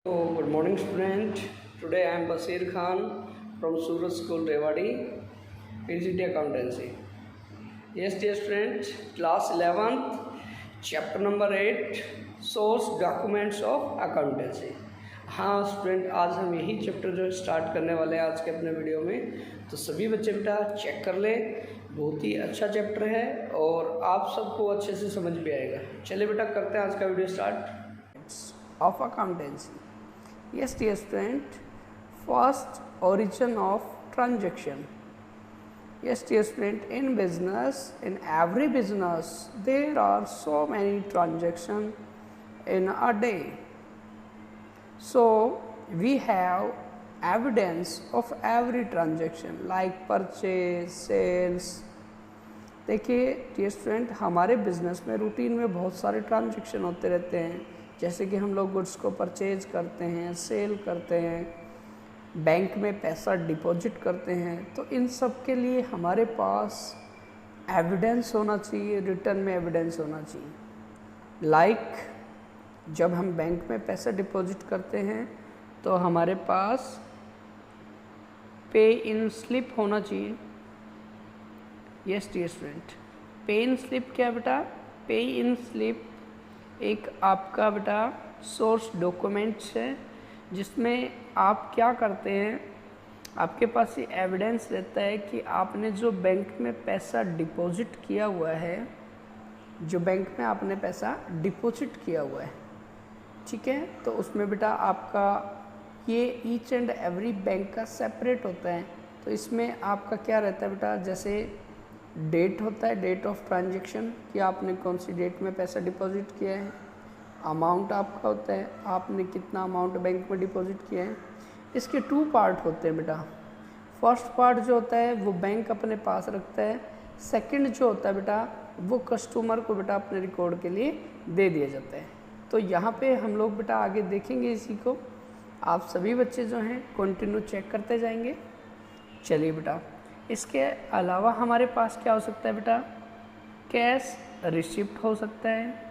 Good morning, student. Today I am Basir Khan from Surat School, Rewadi, PGT Accountancy. Yes, dear student, class 11th, chapter number 8, source documents of accountancy. हाँ student, आज हम यही chapter जो start करने वाले हैं आज के अपने वीडियो में, तो सभी बच्चे बेटा चेक कर ले। बहुत ही अच्छा चैप्टर है और आप सबको अच्छे से समझ भी आएगा। चलिए बेटा करते हैं आज का video start. Of accountancy. Yes, dear student, first origin of transaction. Yes, dear student, in business, in every business, there are so many transactions in a day. So, we have evidence of every transaction like purchase, sales. देखिए dear student, हमारे business में routine में बहुत सारे transaction होते रहते हैं, जैसे कि हम लोग गुड्स को परचेज करते हैं, सेल करते हैं, बैंक में पैसा डिपॉजिट करते हैं। तो इन सब के लिए हमारे पास एविडेंस होना चाहिए, रिटर्न में एविडेंस होना चाहिए। लाइक जब हम बैंक में पैसा डिपॉजिट करते हैं तो हमारे पास पे इन स्लिप होना चाहिए। यस डियर स्टूडेंट, पे इन स्लिप क्या बेटा? पे इन स्लिप एक आपका बेटा सोर्स डॉक्यूमेंट्स है जिसमें आप क्या करते हैं, आपके पास ये एविडेंस रहता है कि आपने जो बैंक में पैसा डिपॉजिट किया हुआ है, जो बैंक में आपने पैसा डिपॉजिट किया हुआ है, ठीक है। तो उसमें बेटा आपका ये ईच एंड एवरी बैंक का सेपरेट होता है। तो इसमें आपका क्या रहता है बेटा, जैसे डेट होता है, डेट ऑफ ट्रांजैक्शन कि आपने कौन सी डेट में पैसा डिपॉजिट किया है। अमाउंट आपका होता है, आपने कितना अमाउंट बैंक में डिपॉजिट किया है। इसके 2 पार्ट होते हैं बेटा। फर्स्ट पार्ट जो होता है वो बैंक अपने पास रखता है, सेकंड जो होता है बेटा वो कस्टमर को बेटा अपने रिकॉर्ड के लिए दे दिया जाता है। तो यहाँ पे हम लोग बेटा आगे देखेंगे इसी को। आप सभी बच्चे जो हैं कंटिन्यू चेक करते जाएंगे। चलिए बेटा, इसके अलावा हमारे पास क्या हो सकता है बेटा? कैश रिसिप्ट हो सकता है।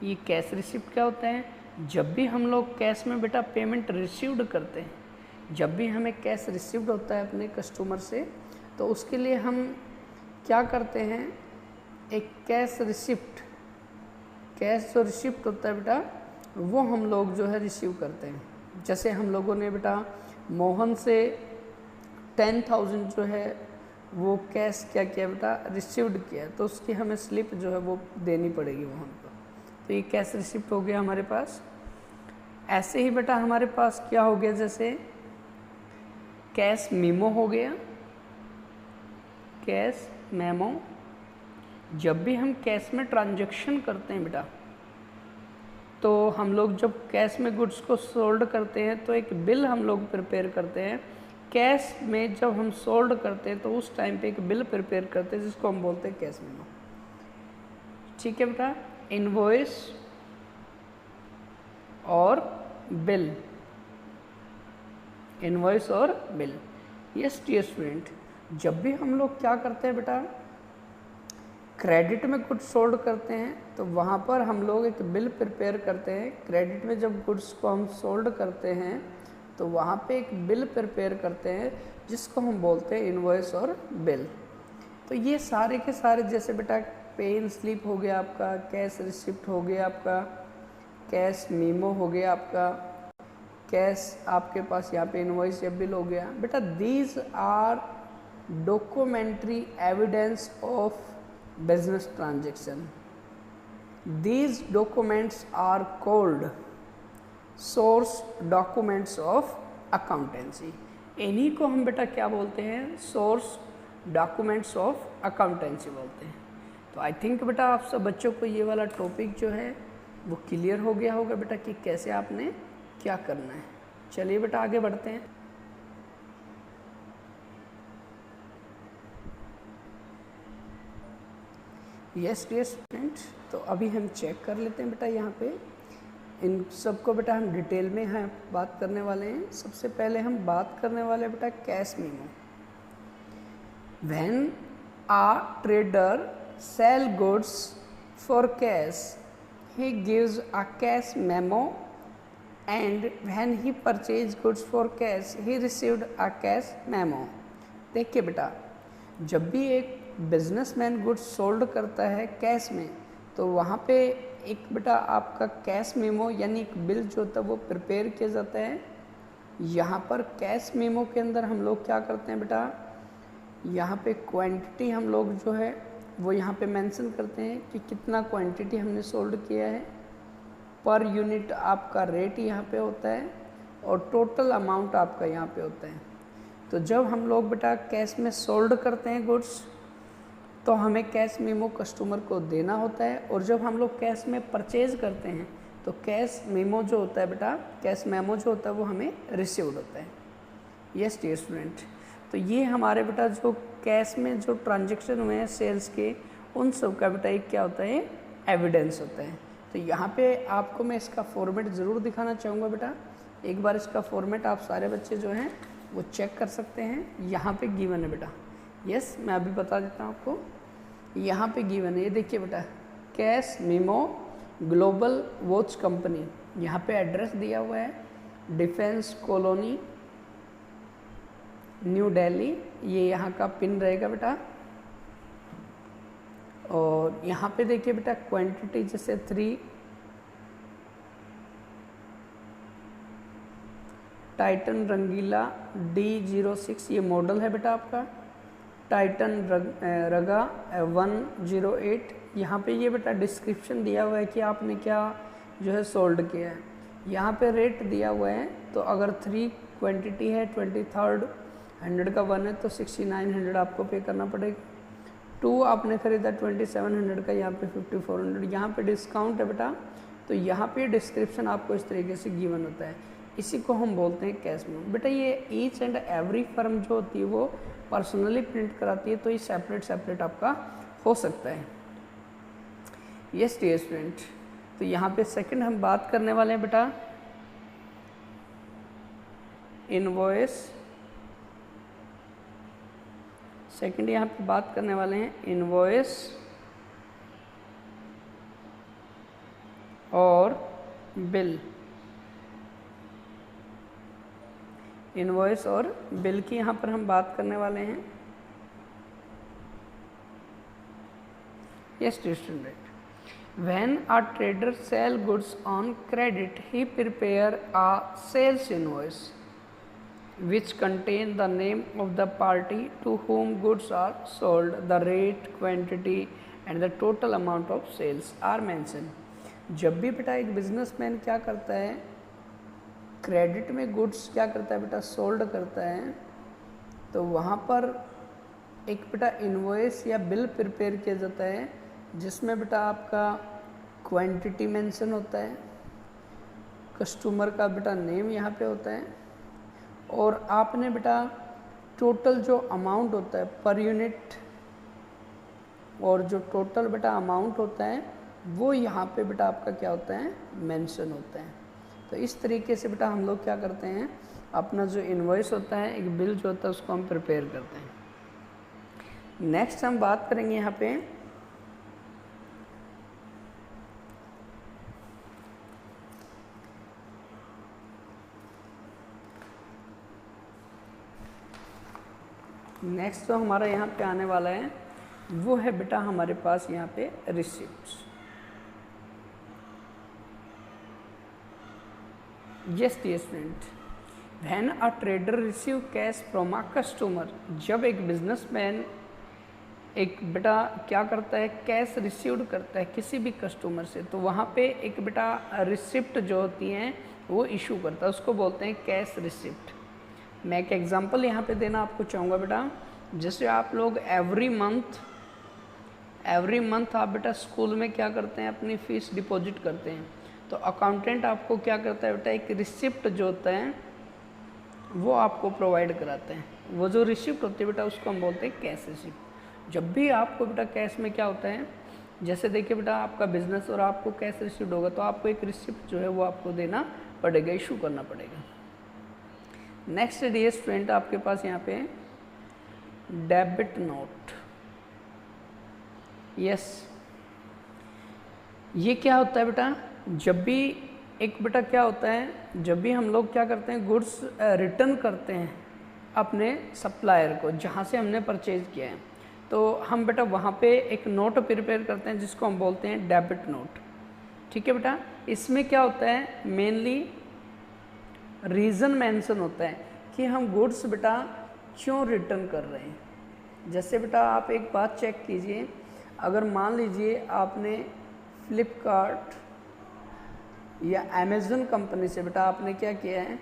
ये कैश रिसिप्ट क्या होता है? जब भी हम लोग कैश में बेटा पेमेंट रिसीव्ड करते हैं, जब भी हमें कैश रिसीव्ड होता है अपने कस्टमर से, तो उसके लिए हम क्या करते हैं, एक कैश रिसिप्ट, कैश जो रिसिप्ट होता है बेटा वो हम लोग जो है रिसीव करते हैं। जैसे हम लोगों ने बेटा मोहन से 10,000 जो है वो कैश क्या किया बेटा, रिसीव्ड किया, तो उसकी हमें स्लिप जो है वो देनी पड़ेगी मोहन को। तो ये कैश रिसिप्ट हो गया हमारे पास। ऐसे ही बेटा हमारे पास क्या हो गया, जैसे कैश मीमो हो गया, कैश मेमो। जब भी हम कैश में ट्रांजैक्शन करते हैं बेटा, तो हम लोग जब कैश में गुड्स को सोल्ड करते हैं तो एक बिल हम लोग प्रिपेयर करते हैं। कैश में जब हम सोल्ड करते हैं तो उस टाइम पे एक बिल प्रिपेयर करते हैं जिसको हम बोलते हैं कैश मेमो, ठीक है बेटा। इनवॉइस और बिल, इनवॉइस और बिल। यस डियर स्टूडेंट, जब भी हम लोग क्या करते हैं बेटा, क्रेडिट में गुड्स सोल्ड करते हैं तो वहाँ पर हम लोग एक बिल प्रिपेयर करते हैं। क्रेडिट में जब गुड्स को हम सोल्ड करते हैं तो वहाँ पे एक बिल प्रिपेयर करते हैं जिसको हम बोलते हैं इनवॉइस और बिल। तो ये सारे के सारे, जैसे बेटा पे इन स्लिप हो गया आपका, कैश रिसिप्ट हो गया आपका, कैश मीमो हो गया आपका, कैश आपके पास यहाँ पे इनवॉइस या बिल हो गया बेटा। These are documentary evidence of business transaction. These documents are called source documents of accountancy. इन्हीं को हम बेटा क्या बोलते हैं, सोर्स डॉक्यूमेंट्स ऑफ अकाउंटेंसी बोलते हैं। तो आई थिंक बेटा आप सब बच्चों को ये वाला टॉपिक जो है वो क्लियर हो गया होगा बेटा कि कैसे आपने क्या करना है। चलिए बेटा आगे बढ़ते हैं। यस डियर स्टूडेंट, तो अभी हम चेक कर लेते हैं बेटा। यहाँ पे इन सबको बेटा हम डिटेल में हैं बात करने वाले हैं। सबसे पहले हम बात करने वाले बेटा cash memo. When a trader sell goods for cash, he gives a cash memo and when he purchase goods for cash he received a cash memo. देखिए बेटा, जब भी एक बिजनेसमैन गुड्स सोल्ड करता है कैश में, तो वहाँ पे एक बेटा आपका कैश मेमो यानी एक बिल जो होता है वो प्रिपेयर किया जाता है। यहाँ पर कैश मेमो के अंदर हम लोग क्या करते हैं बेटा, यहाँ पे क्वांटिटी हम लोग जो है वो यहाँ पे मेंशन करते हैं कि कितना क्वांटिटी हमने सोल्ड किया है, पर यूनिट आपका रेट यहाँ पे होता है और टोटल अमाउंट आपका यहाँ पे होता है। तो जब हम लोग बेटा कैश में सोल्ड करते हैं गुड्स, तो हमें कैश मेमो कस्टमर को देना होता है, और जब हम लोग कैश में परचेज करते हैं तो कैश मेमो जो होता है बेटा, कैश मेमो जो होता है वो हमें रिसीव्ड होता है। यस डियर स्टूडेंट, तो ये हमारे बेटा जो कैश में जो ट्रांजेक्शन हुए हैं सेल्स के, उन सब का बेटा एक क्या होता है, एविडेंस होता है। तो यहाँ पे आपको मैं इसका फॉर्मेट ज़रूर दिखाना चाहूँगा बेटा। एक बार इसका फॉर्मेट आप सारे बच्चे जो हैं वो चेक कर सकते हैं। यहाँ पे गिवन है बेटा, यस मैं अभी बता देता हूँ आपको। यहाँ पे गिवन है, ये देखिए बेटा, cash memo global watch company, यहाँ पे एड्रेस दिया हुआ है डिफेंस कॉलोनी न्यू दिल्ली, ये यहाँ का पिन रहेगा बेटा। और यहाँ पे देखिए बेटा क्वांटिटी जैसे 3 टाइटन रंगीला D06, ये मॉडल है बेटा आपका। टाइटन रगा 108, यहाँ पे ये बेटा डिस्क्रिप्शन दिया हुआ है कि आपने क्या जो है सोल्ड किया है। यहाँ पे रेट दिया हुआ है, तो अगर 3 क्वांटिटी है 23rd 100 का 1 है तो 6900 आपको पे करना पड़ेगा। 2 आपने खरीदा 2700 का, यहाँ पे 5400, यहाँ पे डिस्काउंट है बेटा। तो यहाँ पे डिस्क्रिप्शन आपको इस तरीके से गिवन होता है, इसी को हम बोलते हैं कैश मेमो। बेटा ये ईच एंड एवरी फर्म जो होती है वो पर्सनली प्रिंट कराती है, तो ये सेपरेट आपका हो सकता है। यस डियर स्टूडेंट, तो यहाँ पे सेकंड हम बात करने वाले हैं बेटा इनवॉइस। सेकंड यहाँ पे बात करने वाले हैं इनवॉइस और बिल। इनवॉइस और बिल की यहाँ पर हम बात करने वाले हैं। Yes student, when a trader sell goods on credit he prepare a sales invoice which contain the name of the party to whom goods are sold, the rate, quantity and the total amount of sales are mentioned। जब भी बेटा एक businessman क्या करता है, credit में goods क्या करता है बेटा, सोल्ड करता है, तो वहाँ पर एक बेटा इनवॉइस या बिल प्रिपेयर किया जाता है, जिसमें बेटा आपका क्वांटिटी मेंशन होता है, कस्टमर का बेटा नेम यहाँ पे होता है, और आपने बेटा टोटल जो अमाउंट होता है पर यूनिट, और जो टोटल बेटा अमाउंट होता है वो यहाँ पे बेटा आपका क्या होता है, मेंशन होता है। तो इस तरीके से बेटा हम लोग क्या करते हैं, अपना जो इनवॉइस होता है, एक बिल जो होता है, उसको हम प्रिपेयर करते हैं। नेक्स्ट हम बात करेंगे यहाँ पे नेक्स्ट जो हमारा यहाँ पे आने वाला है वो है बेटा हमारे पास यहाँ पे receipts. Yes dear student, when a trader receive cash from a customer, जब एक बिजनेसमैन एक बेटा क्या करता है, कैश रिसीव्ड करता है किसी भी कस्टमर से, तो वहाँ पे एक बेटा रिसिप्ट जो होती हैं वो इशू करता है, उसको बोलते हैं कैश रिसिप्ट। मैं एक एग्जांपल यहाँ पे देना आपको चाहूँगा बेटा। जैसे आप लोग एवरी मंथ आप बेटा स्कूल में क्या करते हैं, अपनी फ़ीस डिपॉजिट करते हैं, तो अकाउंटेंट आपको क्या करता है बेटा, एक रिसिप्ट जो होता है वो आपको प्रोवाइड कराते हैं। वो जो रिसिप्ट होती है बेटा उसको हम बोलते हैं कैश रिसिप्ट। जब भी आपको बेटा कैश में क्या होता है, जैसे देखिए बेटा आपका बिजनेस और आपको कैश रिसिप्ट होगा, तो आपको एक रिसिप्ट जो है वो आपको देना पड़ेगा, इशू करना पड़ेगा। नेक्स्ट डियर स्टूडेंट, आपके पास यहाँ पे डेबिट नोट। यस, ये क्या होता है बेटा, जब भी एक बेटा क्या होता है, जब भी हम लोग क्या करते हैं, गुड्स रिटर्न करते हैं अपने सप्लायर को जहाँ से हमने परचेज किया है, तो हम बेटा वहाँ पे एक नोट प्रिपेयर करते हैं जिसको हम बोलते हैं डेबिट नोट। ठीक है बेटा, इसमें क्या होता है, मेनली रीज़न मेंशन होता है कि हम गुड्स बेटा क्यों रिटर्न कर रहे हैं। जैसे बेटा आप एक बात चेक कीजिए, अगर मान लीजिए आपने फ्लिपकार्ट या अमेज़न कंपनी से बेटा आपने क्या किया है,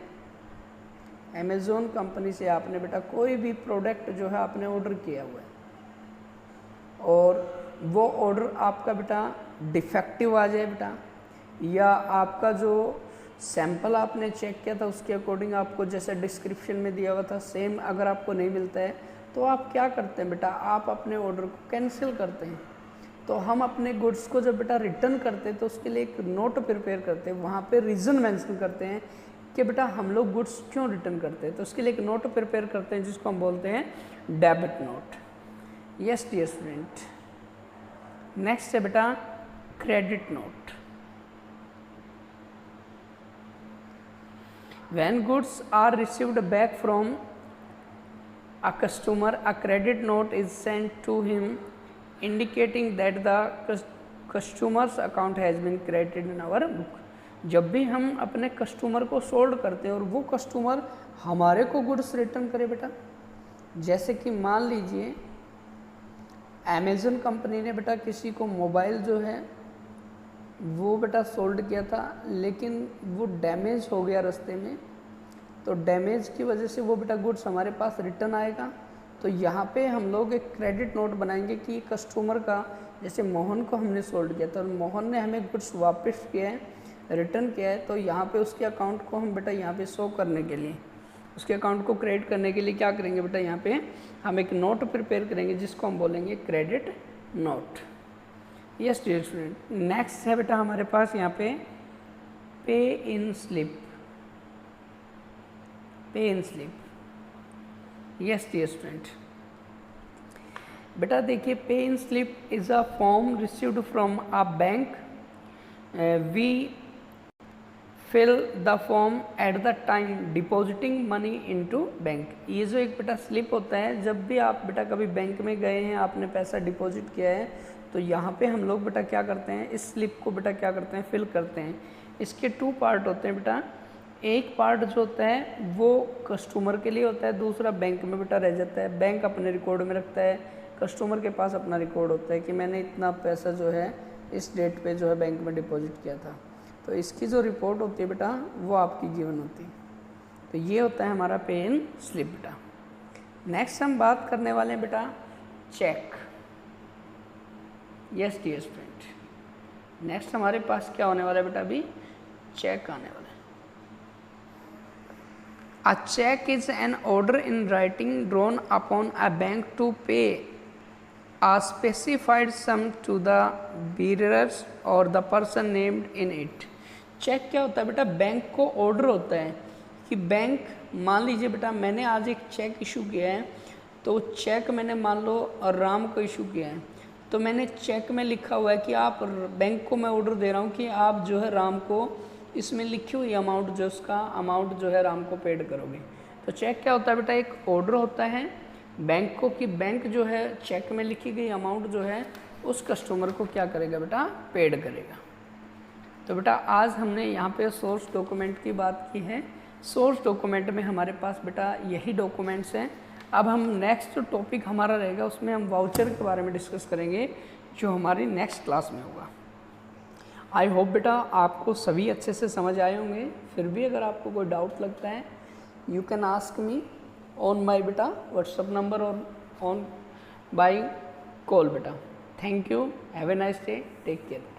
अमेज़न कंपनी से आपने बेटा कोई भी प्रोडक्ट जो है आपने ऑर्डर किया हुआ है और वो ऑर्डर आपका बेटा डिफेक्टिव आ जाए बेटा, या आपका जो सैंपल आपने चेक किया था उसके अकॉर्डिंग आपको जैसे डिस्क्रिप्शन में दिया हुआ था सेम अगर आपको नहीं मिलता है, तो आप क्या करते हैं बेटा, आप अपने ऑर्डर को कैंसिल करते हैं। तो हम अपने गुड्स को जब बेटा रिटर्न करते हैं तो उसके लिए एक नोट प्रिपेयर करते हैं, वहाँ पे रीज़न मेंशन करते हैं कि बेटा हम लोग गुड्स क्यों रिटर्न करते हैं, तो उसके लिए एक नोट प्रिपेयर करते हैं जिसको हम बोलते हैं debit note. Yes dear student, next है बेटा credit note. When goods are received back from a customer, a credit note is sent to him indicating that the customer's account has been credited in our book। जब भी हम अपने customer को sold करते हैं और वो कस्टमर हमारे को गुड्स रिटर्न करे बेटा, जैसे कि मान लीजिए अमेज़न कंपनी ने बेटा किसी को मोबाइल जो है वो बेटा सोल्ड किया था, लेकिन वो डैमेज हो गया रास्ते में, तो डैमेज की वजह से वो बेटा गुड्स हमारे पास रिटर्न आएगा। तो यहाँ पे हम लोग एक क्रेडिट नोट बनाएंगे कि कस्टमर का, जैसे मोहन को हमने सोल्ड किया था और मोहन ने हमें गुड्स वापस किया है, रिटर्न किया है, तो यहाँ पे उसके अकाउंट को हम बेटा यहाँ पे शो करने के लिए, उसके अकाउंट को क्रेडिट करने के लिए क्या करेंगे बेटा, यहाँ पे हम एक नोट प्रिपेयर करेंगे जिसको हम बोलेंगे credit note. Yes dear student, next है बेटा हमारे पास यहाँ पे पे in slip. Pay in slip. Yes dear student, बेटा देखिए pay in slip is a form received from a bank, we fill the form at the time depositing money into bank. ये जो एक बेटा स्लिप होता है, जब भी आप बेटा कभी बैंक में गए हैं, आपने पैसा डिपॉजिट किया है, तो यहाँ पे हम लोग बेटा क्या करते हैं, इस स्लिप को बेटा क्या करते हैं, फिल करते हैं। इसके 2 पार्ट होते हैं बेटा, एक पार्ट जो होता है वो कस्टमर के लिए होता है, दूसरा बैंक में बेटा रह जाता है। बैंक अपने रिकॉर्ड में रखता है, कस्टमर के पास अपना रिकॉर्ड होता है कि मैंने इतना पैसा जो है इस डेट पे जो है बैंक में डिपॉजिट किया था। तो इसकी जो रिपोर्ट होती है बेटा वो आपकी गिवन होती है। तो ये होता है हमारा पे इन स्लिप बेटा। नेक्स्ट हम बात करने वाले हैं बेटा cheque. Yes dear student, next हमारे पास क्या होने वाला है बेटा, अभी चेक आने वाला है। A check is an order in writing drawn upon a bank to pay a specified sum to the bearers or the person named in it। Cheque क्या होता है बेटा, बैंक को ऑर्डर होता है कि बैंक, मान लीजिए बेटा मैंने आज एक चेक इशू किया है, तो चेक मैंने मान लो राम को इशू किया है, तो मैंने चेक में लिखा हुआ है कि आप, बैंक को मैं ऑर्डर दे रहा हूँ कि आप जो है राम को इसमें लिखी हुई अमाउंट जो उसका अमाउंट जो है राम को पेड करोगे। तो चेक क्या होता है बेटा, एक ऑर्डर होता है बैंक को कि बैंक जो है चेक में लिखी गई अमाउंट जो है उस कस्टमर को क्या करेगा बेटा, पेड करेगा। तो बेटा आज हमने यहाँ पे सोर्स डॉक्यूमेंट की बात की है। सोर्स डॉक्यूमेंट में हमारे पास बेटा यही डॉक्यूमेंट्स हैं। अब हम नेक्स्ट टॉपिक हमारा रहेगा, उसमें हम वाउचर के बारे में डिस्कस करेंगे जो हमारी नेक्स्ट क्लास में होगा। आई होप बेटा आपको सभी अच्छे से समझ आए होंगे। फिर भी अगर आपको कोई डाउट लगता है, you can ask me on my बेटा व्हाट्सअप नंबर और ऑन बाई कॉल बेटा। Thank you, have a nice day, take care.